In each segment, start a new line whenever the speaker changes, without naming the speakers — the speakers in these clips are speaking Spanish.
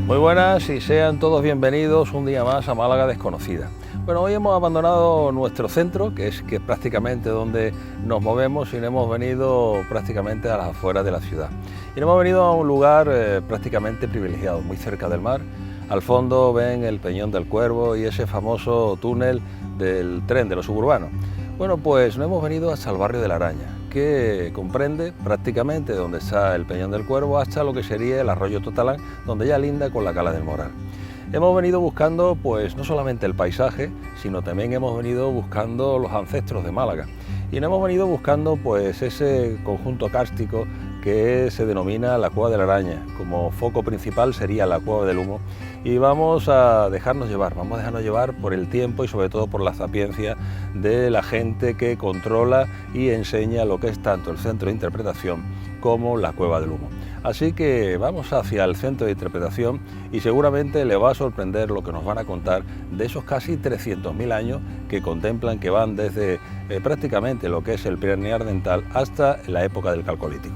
Muy buenas y sean todos bienvenidos un día más a Málaga Desconocida. Bueno, hoy hemos abandonado nuestro centro, que es prácticamente donde nos movemos, y hemos venido prácticamente a las afueras de la ciudad. Y hemos venido a un lugar prácticamente privilegiado, muy cerca del mar. Al fondo ven el Peñón del Cuervo y ese famoso túnel del tren de los suburbanos. Bueno, pues nos hemos venido hasta el barrio de La Araña, que comprende prácticamente donde está el Peñón del Cuervo hasta lo que sería el arroyo Totalán, donde ya linda con la Cala del Moral. Hemos venido buscando pues no solamente el paisaje, sino también hemos venido buscando los ancestros de Málaga. Y nos hemos venido buscando pues ese conjunto kárstico que se denomina la Cueva de la Araña. Como foco principal sería la Cueva del Humo, y vamos a dejarnos llevar por el tiempo y sobre todo por la sapiencia de la gente que controla y enseña lo que es tanto el centro de interpretación como la Cueva del Humo. Así que vamos hacia el centro de interpretación y seguramente le va a sorprender lo que nos van a contar de esos casi 300.000 años que contemplan, que van desde prácticamente lo que es el Preneandertal hasta la época del Calcolítico.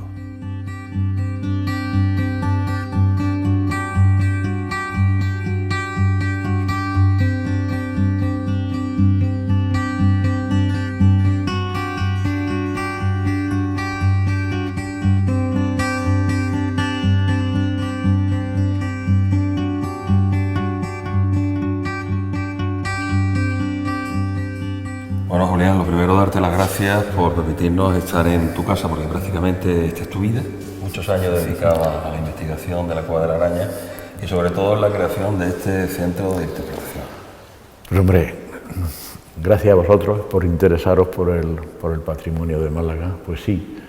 Bueno, Julián, lo primero darte las gracias por permitirnos estar en tu casa, porque prácticamente esta es tu vida. Muchos años dedicados a la investigación de la Cueva de la Araña y sobre todo en la creación de este centro de interpretación.
Pues hombre, gracias a vosotros por interesaros por el patrimonio de Málaga. Pues sí,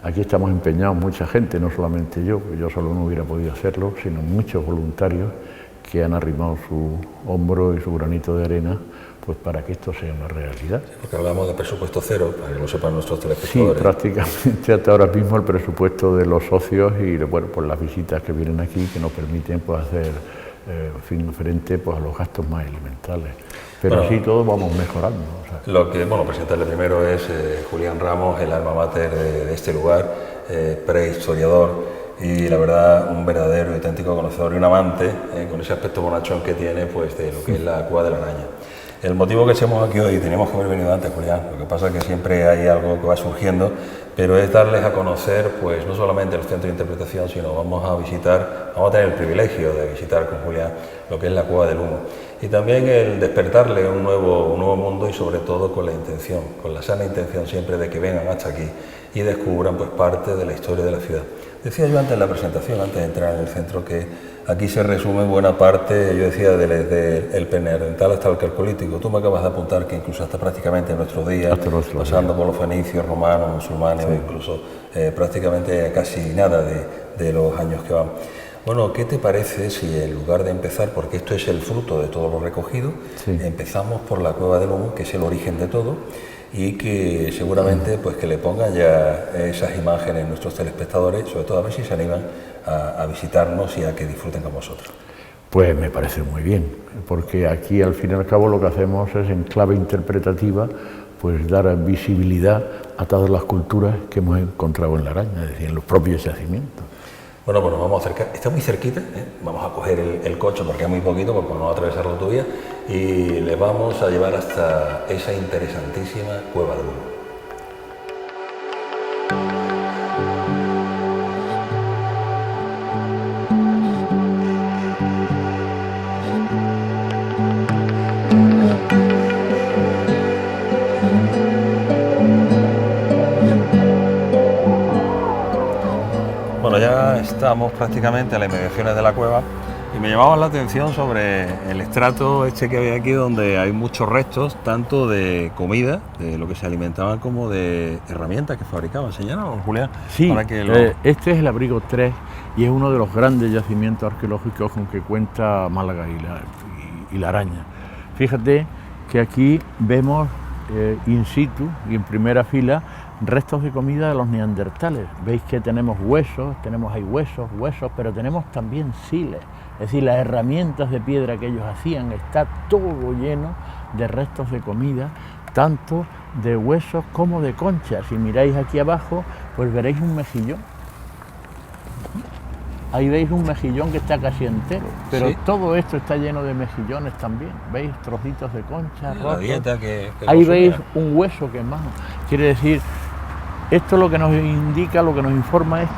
aquí estamos empeñados mucha gente, no solamente yo solo no hubiera podido hacerlo, sino muchos voluntarios que han arrimado su hombro y su granito de arena pues para que esto sea una realidad.
Sí, porque hablamos de presupuesto cero, para que lo sepan nuestros telespectadores.
Sí, prácticamente hasta ahora mismo el presupuesto de los socios y bueno, pues las visitas que vienen aquí que nos permiten pues hacer frente pues a los gastos más elementales. Pero bueno, así todos vamos mejorando. O sea.
Lo que, bueno, presentarle primero es Julián Ramos, el alma mater de este lugar, prehistoriador y la verdad un verdadero y auténtico conocedor y un amante con ese aspecto bonachón que tiene pues de lo que es la Cueva de la Araña. El motivo que estemos aquí hoy, teníamos que haber venido antes, Julián, lo que pasa es que siempre hay algo que va surgiendo, pero es darles a conocer, pues no solamente el centro de interpretación, sino vamos a tener el privilegio de visitar con Julián lo que es la Cueva del Humo. Y también el despertarle un nuevo mundo y sobre todo con la intención, con la sana intención siempre de que vengan hasta aquí y descubran pues parte de la historia de la ciudad. Decía yo antes en la presentación, antes de entrar en el centro, que aquí se resume buena parte, yo decía, desde el Preneandertal hasta el Calcolítico. Tú me acabas de apuntar que incluso hasta prácticamente en nuestros días, pasando por los fenicios, romanos, musulmanes, sí, o incluso prácticamente casi nada de los años que van. Bueno, ¿qué te parece si en lugar de empezar, porque esto es el fruto de todo lo recogido, sí, empezamos por la Cueva del Humo, que es el origen de todo, y que seguramente pues que le pongan ya esas imágenes a nuestros telespectadores, sobre todo a ver si se animan a visitarnos y a que disfruten con vosotros?
Pues me parece muy bien, porque aquí al fin y al cabo lo que hacemos es en clave interpretativa pues dar visibilidad a todas las culturas que hemos encontrado en La Araña, es decir, en los propios yacimientos.
Bueno, pues nos vamos a acercar, está muy cerquita, vamos a coger el coche porque es muy poquito, porque vamos a atravesar la autovía y les vamos a llevar hasta esa interesantísima Cueva del Humo. Bueno, ya estamos prácticamente a las inmediaciones de la cueva Y me llamaba la atención sobre el estrato este que había aquí, donde hay muchos restos, tanto de comida, de lo que se alimentaban, como de herramientas que fabricaban. Señala, Julián.
Sí,
para que
este es el Abrigo 3 y es uno de los grandes yacimientos arqueológicos con que cuenta Málaga y La Araña. Fíjate que aquí vemos in situ y en primera fila restos de comida de los neandertales. Veis que tenemos huesos, hay huesos, pero tenemos también siles. Es decir, las herramientas de piedra que ellos hacían, está todo lleno de restos de comida, tanto de huesos como de conchas. Si miráis aquí abajo, pues veréis un mejillón. Ahí veis un mejillón que está casi entero, pero sí, todo esto está lleno de mejillones también. ¿Veis trocitos de concha?
La dieta que
ahí veis un hueso quemado. Quiere decir, esto lo que nos indica, lo que nos informa es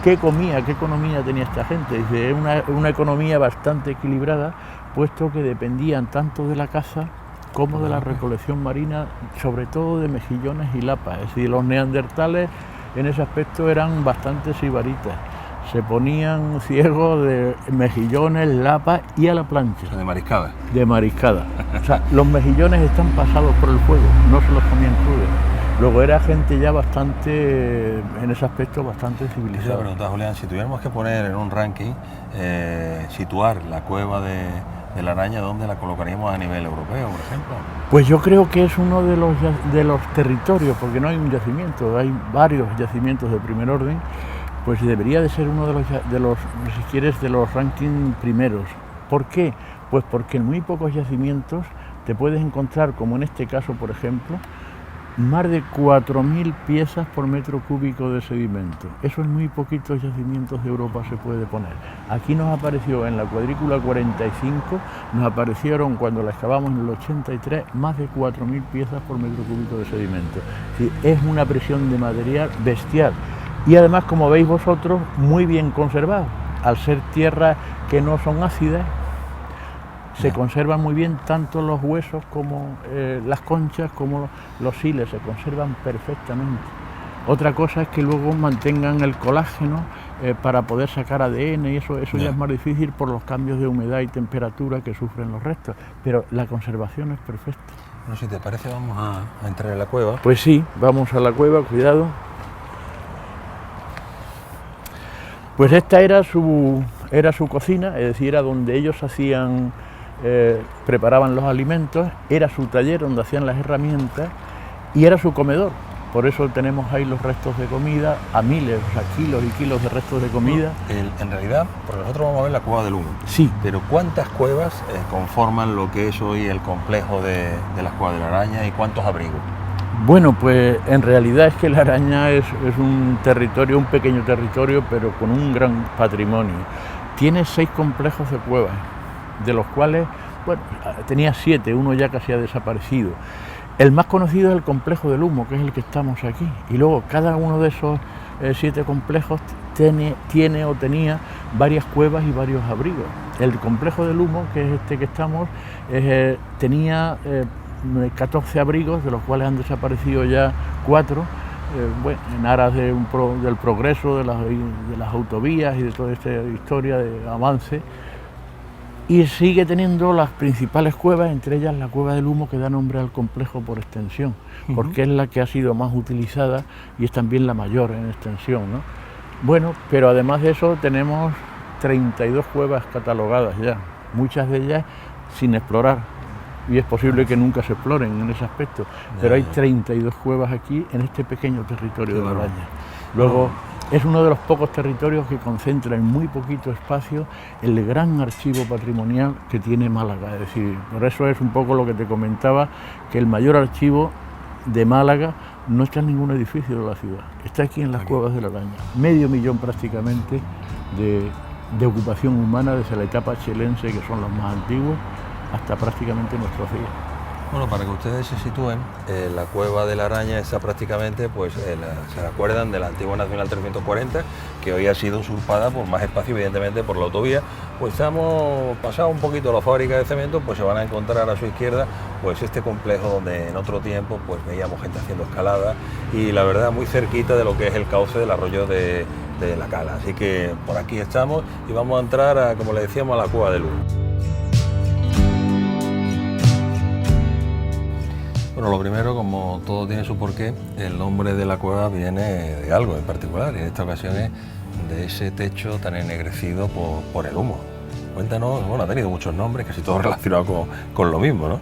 qué economía tenía esta gente. Dice, es una economía bastante equilibrada, puesto que dependían tanto de la caza como de la recolección marina, sobre todo de mejillones y lapas. Es decir, los neandertales en ese aspecto eran bastante sibaritas. Se ponían ciegos de mejillones, lapas y a la plancha.
O sea, de mariscada.
De mariscada. O sea, los mejillones están pasados por el fuego, no se los comían crudos. Luego era gente ya bastante, en ese aspecto, bastante civilizada.
Esa pregunta, Julián, si tuviéramos que poner en un ranking, situar la cueva de La Araña, ¿dónde la colocaríamos a nivel europeo, por ejemplo?
Pues yo creo que es uno de los territorios, porque no hay un yacimiento, hay varios yacimientos de primer orden, pues debería de ser uno de los si quieres, de los rankings primeros. ¿Por qué? Pues porque en muy pocos yacimientos te puedes encontrar, como en este caso, por ejemplo, más de 4.000 piezas por metro cúbico de sedimento. Eso en muy poquitos yacimientos de Europa se puede poner. Aquí nos apareció en la cuadrícula 45, nos aparecieron cuando la excavamos en el 83, más de 4.000 piezas por metro cúbico de sedimento. Sí, es una presión de material bestial. Y además, como veis vosotros, muy bien conservado. Al ser tierras que no son ácidas, se conservan muy bien tanto los huesos como las conchas, como los siles, se conservan perfectamente. Otra cosa es que luego mantengan el colágeno para poder sacar ADN y eso ya es más difícil por los cambios de humedad y temperatura que sufren los restos, pero la conservación es perfecta.
Bueno, si te parece, vamos a entrar en la cueva.
Pues sí, vamos a la cueva, cuidado. Pues esta era su cocina, es decir, era donde ellos hacían, preparaban los alimentos, era su taller donde hacían las herramientas y era su comedor. Por eso tenemos ahí los restos de comida, a miles, o sea, kilos y kilos de restos de comida.
En realidad, porque nosotros vamos a ver la cueva del Humo.
Sí.
Pero ¿cuántas cuevas conforman lo que es hoy el complejo de las cuevas de La Araña y cuántos abrigos?
Bueno, pues en realidad es que La Araña es un territorio, un pequeño territorio, pero con un gran patrimonio. Tiene 6 complejos de cuevas, de los cuales, bueno, tenía 7, uno ya casi ha desaparecido. El más conocido es el complejo del Humo, que es el que estamos aquí. Y luego cada uno de esos 7 complejos tiene o tenía varias cuevas y varios abrigos. El complejo del Humo, que es este que estamos, tenía 14 abrigos, de los cuales han desaparecido ya 4, bueno, en aras del progreso de las autovías y de toda esta historia de avance. Y sigue teniendo las principales cuevas, entre ellas la Cueva del Humo, que da nombre al complejo por extensión, porque es la que ha sido más utilizada y es también la mayor en extensión, ¿no? Bueno, pero además de eso tenemos 32 cuevas catalogadas ya, muchas de ellas sin explorar, y es posible que nunca se exploren en ese aspecto, pero hay 32 cuevas aquí en este pequeño territorio de La Araña. Luego, es uno de los pocos territorios que concentra en muy poquito espacio el gran archivo patrimonial que tiene Málaga. Es decir, por eso es un poco lo que te comentaba, que el mayor archivo de Málaga no está en ningún edificio de la ciudad, está aquí en las cuevas de La Araña. 500.000 prácticamente de ocupación humana desde la etapa chelense, que son los más antiguos, hasta prácticamente nuestros días.
Bueno, para que ustedes se sitúen, la cueva de La Araña está prácticamente, pues se acuerdan de la antigua Nacional 340, que hoy ha sido usurpada por más espacio, evidentemente, por la autovía. Pues estamos pasado un poquito la fábrica de cemento, pues se van a encontrar a su izquierda pues este complejo donde en otro tiempo pues veíamos gente haciendo escalada y la verdad muy cerquita de lo que es el cauce del arroyo de de la cala. Así que por aquí estamos y vamos a entrar a, como le decíamos, a la Cueva del Humo. Bueno, lo primero, como todo tiene su porqué, el nombre de la cueva viene de algo en particular, y en esta ocasión es de ese techo tan ennegrecido por el humo. Cuéntanos, bueno, ha tenido muchos nombres, casi todos relacionados con lo mismo, ¿no?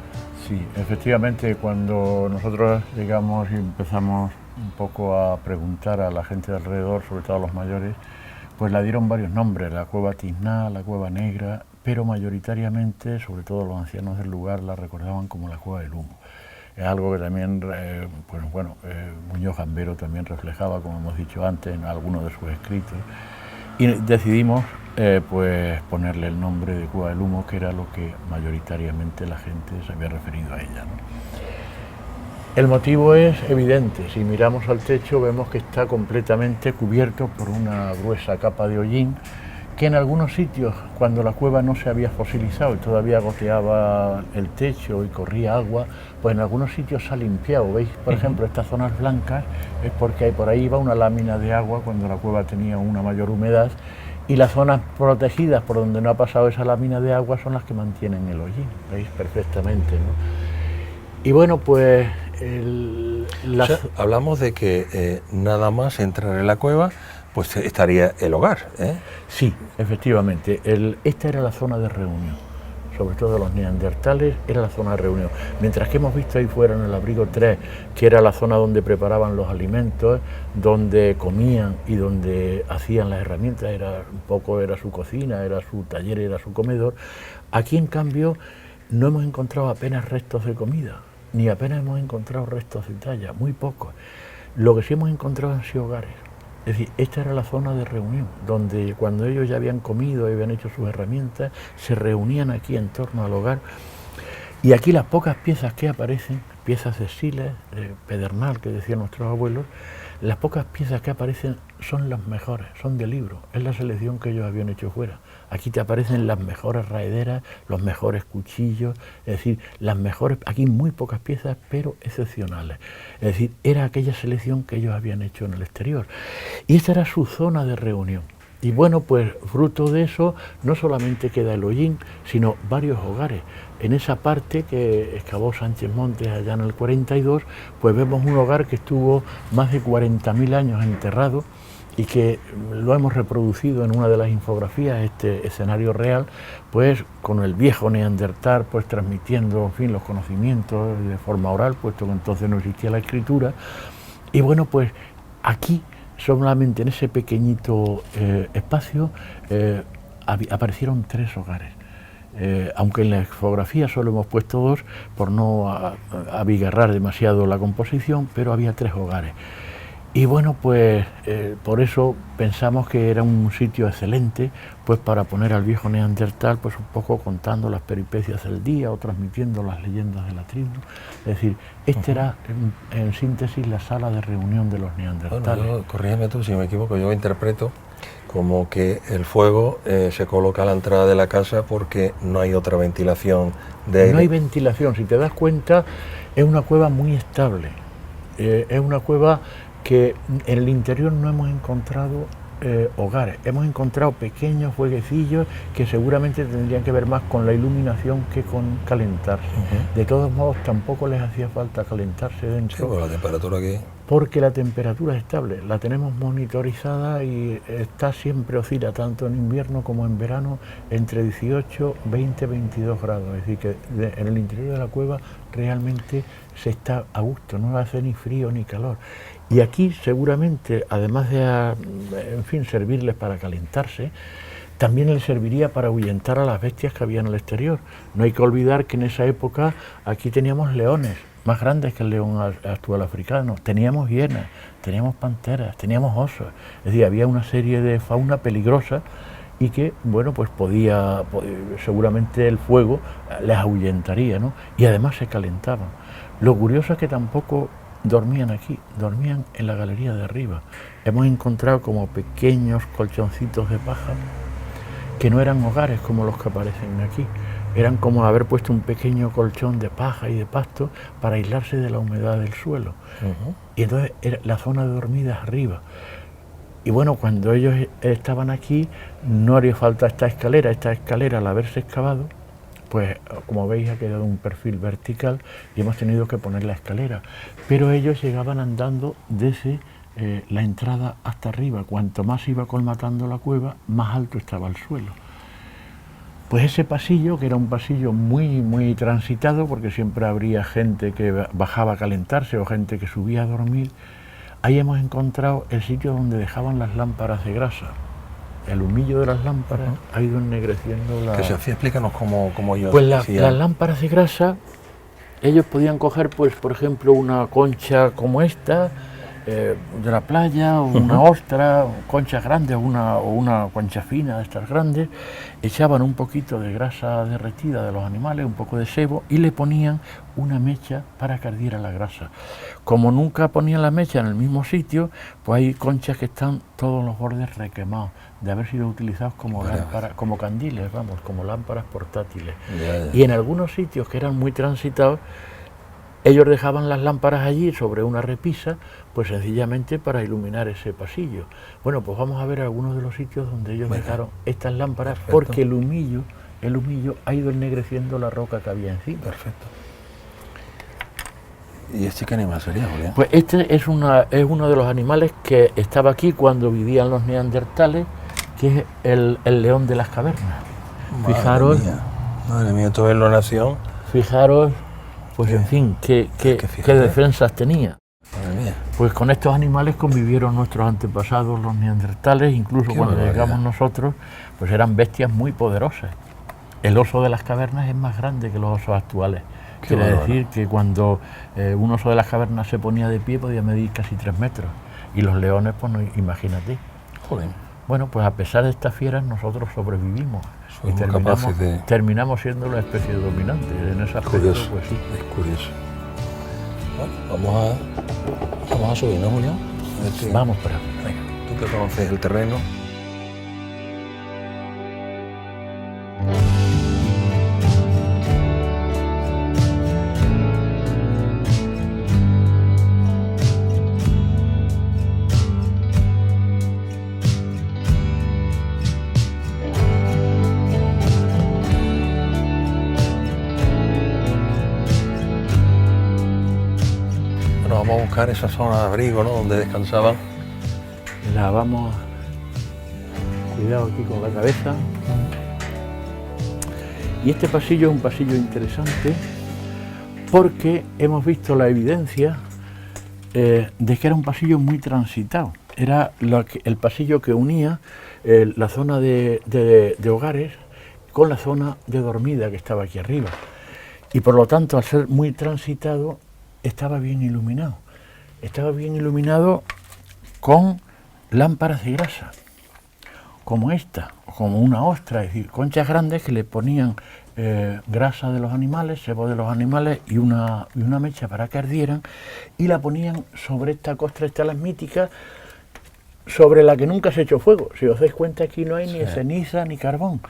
Sí, efectivamente, cuando nosotros llegamos y empezamos un poco a preguntar a la gente de alrededor, sobre todo a los mayores, pues la dieron varios nombres, la Cueva Tizná, la Cueva Negra, pero mayoritariamente, sobre todo los ancianos del lugar, la recordaban como la Cueva del Humo. Es algo que también, Muñoz Gambero también reflejaba, como hemos dicho antes, en algunos de sus escritos, y decidimos pues ponerle el nombre de Cueva del Humo, que era lo que mayoritariamente la gente se había referido a ella, ¿no? El motivo es evidente. Si miramos al techo vemos que está completamente cubierto por una gruesa capa de hollín, que en algunos sitios, cuando la cueva no se había fosilizado y todavía goteaba el techo y corría agua, pues en algunos sitios se ha limpiado. ¿Veis? Por ejemplo, estas zonas blancas es porque por ahí iba una lámina de agua cuando la cueva tenía una mayor humedad, y las zonas protegidas por donde no ha pasado esa lámina de agua son las que mantienen el hollín. ¿Veis? Perfectamente, ¿no? Y bueno, pues...
O sea, hablamos de que nada más entrar en la cueva, pues estaría el hogar, ¿eh?
Sí, efectivamente. Esta era la zona de reunión, sobre todo los neandertales, era la zona de reunión. Mientras que hemos visto ahí fuera en el abrigo 3, que era la zona donde preparaban los alimentos, donde comían y donde hacían las herramientas, era su cocina, era su taller, era su comedor. Aquí, en cambio, no hemos encontrado apenas restos de comida, ni apenas hemos encontrado restos de talla, muy pocos. Lo que sí hemos encontrado han sido hogares. Es decir, esta era la zona de reunión, donde cuando ellos ya habían comido y habían hecho sus herramientas, se reunían aquí en torno al hogar. Y aquí las pocas piezas que aparecen, piezas de siles, de pedernal, que decían nuestros abuelos, las pocas piezas que aparecen son las mejores, son de libro, es la selección que ellos habían hecho fuera. Aquí te aparecen las mejores raederas, los mejores cuchillos, es decir, las mejores, aquí muy pocas piezas, pero excepcionales. Es decir, era aquella selección que ellos habían hecho en el exterior. Y esta era su zona de reunión. Y bueno, pues fruto de eso no solamente queda el hollín, sino varios hogares. En esa parte que excavó Sánchez Montes allá en el 42, pues vemos un hogar que estuvo más de 40.000 años enterrado y que lo hemos reproducido en una de las infografías, este escenario real, pues con el viejo neandertal, pues transmitiendo, en fin, los conocimientos de forma oral, puesto que entonces no existía la escritura. Y bueno, pues aquí, solamente en ese pequeñito espacio, aparecieron 3 hogares. Aunque en la infografía solo hemos puesto 2 por no abigarrar demasiado la composición, pero había 3 hogares. Y bueno, pues por eso pensamos que era un sitio excelente pues para poner al viejo neandertal pues un poco contando las peripecias del día o transmitiendo las leyendas de la tribu. Es decir, era en síntesis la sala de reunión de los neandertales.
Bueno, corrígeme tú si me equivoco, yo interpreto como que el fuego se coloca a la entrada de la casa porque no hay otra ventilación de aire.
No hay ventilación, si te das cuenta es una cueva muy estable, es una cueva que en el interior no hemos encontrado hogares, hemos encontrado pequeños fueguecillos que seguramente tendrían que ver más con la iluminación que con calentarse. De todos modos, tampoco les hacía falta calentarse dentro.
Sí, pues la temperatura aquí.
Porque la temperatura es estable, la tenemos monitorizada y está siempre, oscila tanto en invierno como en verano entre 18, 20, 22 grados. Es decir, que en el interior de la cueva realmente se está a gusto, no hace ni frío ni calor. Y aquí seguramente, además de, en fin, servirles para calentarse, también les serviría para ahuyentar a las bestias que había en el exterior. No hay que olvidar que en esa época aquí teníamos leones, más grandes que el león actual africano, teníamos hienas, teníamos panteras, teníamos osos. Es decir, había una serie de fauna peligrosa y que, bueno, pues seguramente el fuego les ahuyentaría, ¿no? Y además se calentaban. Lo curioso es que tampoco dormían aquí, dormían en la galería de arriba. Hemos encontrado como pequeños colchoncitos de paja que no eran hogares como los que aparecen aquí. Eran como haber puesto un pequeño colchón de paja y de pasto para aislarse de la humedad del suelo. Y entonces la zona de dormida arriba. Y bueno, cuando ellos estaban aquí, no haría falta esta escalera al haberse excavado, pues como veis ha quedado un perfil vertical y hemos tenido que poner la escalera. Pero ellos llegaban andando desde la entrada hasta arriba. Cuanto más iba colmatando la cueva, más alto estaba el suelo. Pues ese pasillo, que era un pasillo muy transitado, porque siempre habría gente que bajaba a calentarse o gente que subía a dormir, ahí hemos encontrado el sitio donde dejaban las lámparas de grasa. El humillo de las lámparas ha ido ennegreciendo la...
Que se hacía, explícanos cómo ellos
Pues
hacían.
las lámparas de grasa, ellos podían coger, pues, por ejemplo, una concha como esta, de la playa, o una ostra, conchas grandes, o una concha fina de estas grandes, echaban un poquito de grasa derretida de los animales, un poco de sebo, y le ponían una mecha para que ardiera la grasa. Como nunca ponían la mecha en el mismo sitio, pues hay conchas que están todos los bordes requemados, de haber sido utilizados como lámparas, como candiles, vamos, como lámparas portátiles. Y en algunos sitios que eran muy transitados, ellos dejaban las lámparas allí sobre una repisa, pues sencillamente para iluminar ese pasillo. Bueno, pues vamos a ver algunos de los sitios donde ellos dejaron estas lámparas. Perfecto. Porque el humillo ha ido ennegreciendo la roca que había encima.
Perfecto. ¿Y este qué animal sería, Julián?
Pues este es uno de los animales que estaba aquí cuando vivían los neandertales, que es el león de las cavernas.
Madre mía, todo en la nación.
Fijaros, pues en fin, qué defensas tenía.
Madre mía.
Pues con estos animales convivieron nuestros antepasados, los neandertales, incluso cuando llegamos nosotros, pues eran bestias muy poderosas. El oso de las cavernas es más grande que los osos actuales. Quiere decir que cuando un oso de las cavernas se ponía de pie podía medir casi 3 metros. Y los leones, pues no, imagínate.
Joder.
Bueno, pues a pesar de estas fieras nosotros sobrevivimos. Y terminamos siendo la especie dominante. En ese aspecto,
curioso,
pues sí.
Es curioso. Bueno, vamos a subir, ¿no, Julián?
Vamos para.
Venga, tú que conoces el terreno. Vamos a buscar esa zona de abrigo, ¿no?, donde descansaban.
La vamos... Cuidado aquí con la cabeza. Y este pasillo es un pasillo interesante porque hemos visto la evidencia de que era un pasillo muy transitado. Era el pasillo que unía la zona de hogares con la zona de dormida que estaba aquí arriba. Y por lo tanto, al ser muy transitado, estaba bien iluminado. Estaba bien iluminado con lámparas de grasa, como esta, como una ostra, es decir, conchas grandes que le ponían grasa de los animales, sebo de los animales y una mecha para que ardieran, y la ponían sobre esta costra estalagmítica sobre la que nunca se echó fuego. Si os dais cuenta, aquí no hay ni ceniza ni carbón.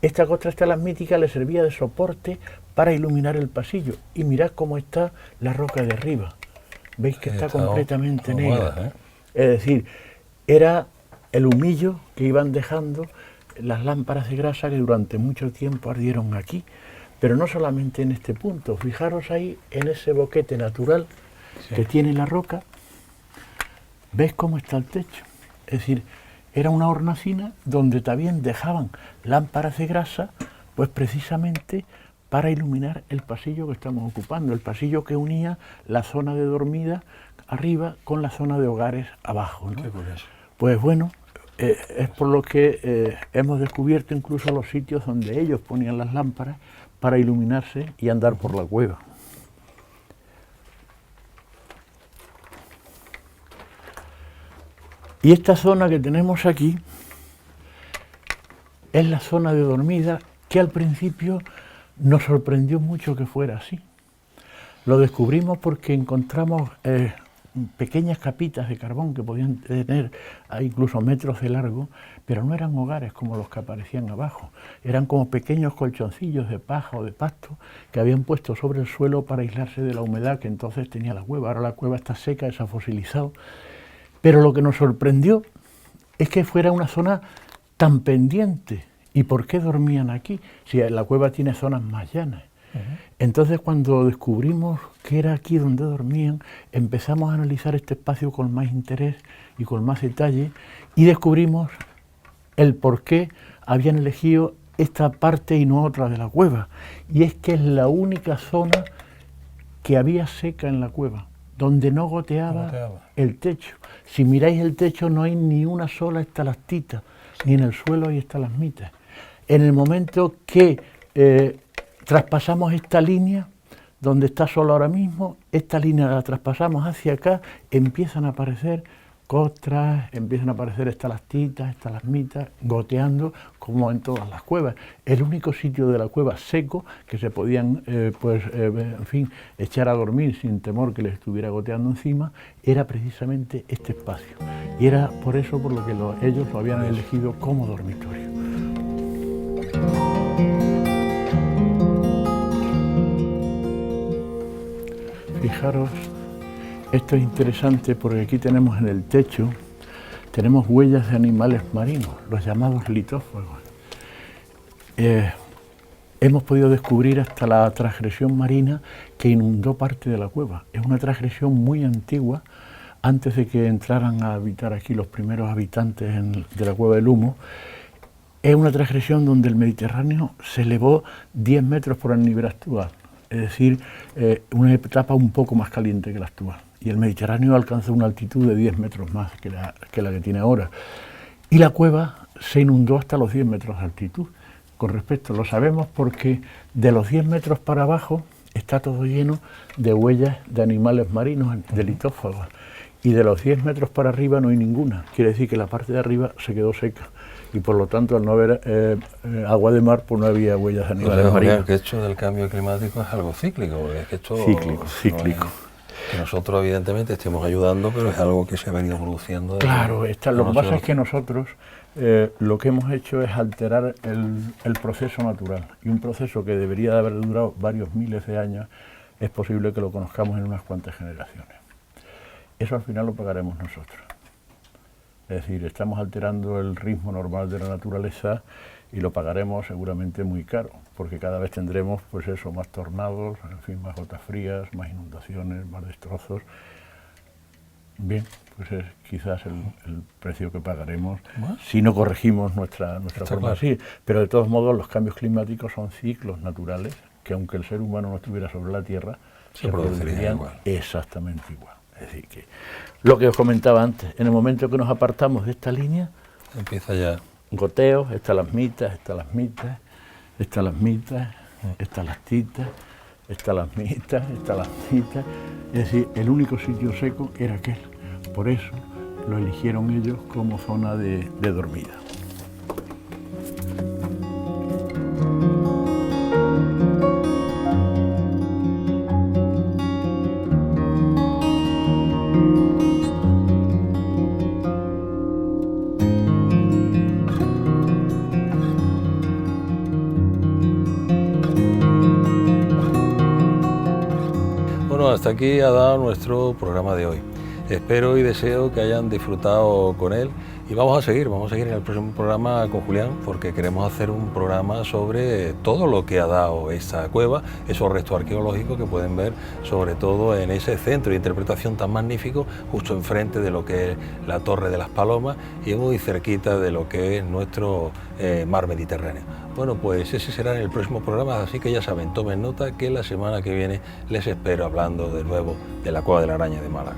Esta costra estalagmítica le servía de soporte para iluminar el pasillo. Y mirad cómo está la roca de arriba. Veis que está completamente negra. Es decir, era el humillo que iban dejando las lámparas de grasa que durante mucho tiempo ardieron aquí. Pero no solamente en este punto. Fijaros ahí en ese boquete natural que tiene la roca. ¿Veis cómo está el techo? Es decir, era una hornacina donde también dejaban lámparas de grasa, pues precisamente para iluminar el pasillo que estamos ocupando, el pasillo que unía la zona de dormida arriba con la zona de hogares abajo, ¿no?
Qué curioso.
Pues bueno, es por lo que hemos descubierto incluso los sitios donde ellos ponían las lámparas para iluminarse y andar por la cueva. Y esta zona que tenemos aquí es la zona de dormida que al principio nos sorprendió mucho que fuera así. Lo descubrimos porque encontramos pequeñas capitas de carbón que podían tener incluso metros de largo, pero no eran hogares como los que aparecían abajo. Eran como pequeños colchoncillos de paja o de pasto que habían puesto sobre el suelo para aislarse de la humedad que entonces tenía la cueva. Ahora la cueva está seca, se ha fosilizado. Pero lo que nos sorprendió es que fuera una zona tan pendiente. ¿Y por qué dormían aquí? Si la cueva tiene zonas más llanas. Entonces, cuando descubrimos que era aquí donde dormían, empezamos a analizar este espacio con más interés y con más detalle, y descubrimos el por qué habían elegido esta parte y no otra de la cueva. Y es que es la única zona que había seca en la cueva, donde no goteaba el techo. Si miráis el techo, no hay ni una sola estalactita, ni en el suelo hay estalagmitas. En el momento que traspasamos esta línea, donde está solo ahora mismo, esta línea la traspasamos hacia acá, empiezan a aparecer costras, empiezan a aparecer estalactitas, estalagmitas, goteando como en todas las cuevas. El único sitio de la cueva seco que se podían, en fin, echar a dormir sin temor que les estuviera goteando encima, era precisamente este espacio. Y era por eso por lo que ellos lo habían elegido como dormitorio. Fijaros, esto es interesante porque aquí tenemos en el techo, tenemos huellas de animales marinos, los llamados litófagos. Hemos podido descubrir hasta la transgresión marina que inundó parte de la cueva. Es una transgresión muy antigua, antes de que entraran a habitar aquí los primeros habitantes de la Cueva del Humo. Es una transgresión donde el Mediterráneo se elevó 10 metros por el nivel actual. Es decir, una etapa un poco más caliente que la actual. Y el Mediterráneo alcanzó una altitud de 10 metros más que la que tiene ahora. Y la cueva se inundó hasta los 10 metros de altitud. Con respecto, lo sabemos porque de los 10 metros para abajo está todo lleno de huellas de animales marinos, de litófagos. Y de los 10 metros para arriba no hay ninguna. Quiere decir que la parte de arriba se quedó seca. Y por lo tanto, al no haber agua de mar, pues no había huellas de animales marinos.
Que esto del cambio climático es algo cíclico, porque es que esto
cíclico.
Que nosotros evidentemente estemos ayudando, pero es algo que se ha venido produciendo.
Claro, lo que pasa es que nosotros lo que hemos hecho es alterar el proceso natural. Y un proceso que debería de haber durado varios miles de años, es posible que lo conozcamos en unas cuantas generaciones. Eso al final lo pagaremos nosotros. Es decir, estamos alterando el ritmo normal de la naturaleza y lo pagaremos seguramente muy caro, porque cada vez tendremos, pues eso, más tornados, en fin, más gotas frías, más inundaciones, más destrozos. Bien, pues es quizás el precio que pagaremos si no corregimos nuestra forma así. Pero de todos modos, los cambios climáticos son ciclos naturales que, aunque el ser humano no estuviera sobre la Tierra, se producirían exactamente igual. Es decir, que lo que os comentaba antes, en el momento que nos apartamos de esta línea,
empieza ya
goteos, estalagmitas, estalactitas, estalagmitas. Es decir, el único sitio seco era aquel. Por eso lo eligieron ellos como zona de dormida.
Hasta aquí ha dado nuestro programa de hoy. Espero y deseo que hayan disfrutado con él y vamos a seguir en el próximo programa con Julián, porque queremos hacer un programa sobre todo lo que ha dado esta cueva, esos restos arqueológicos que pueden ver sobre todo en ese centro de interpretación tan magnífico, justo enfrente de lo que es la Torre de las Palomas y muy cerquita de lo que es nuestro mar Mediterráneo. Bueno, pues ese será en el próximo programa, así que ya saben, tomen nota que la semana que viene les espero hablando de nuevo de la Cueva de la Araña de Málaga.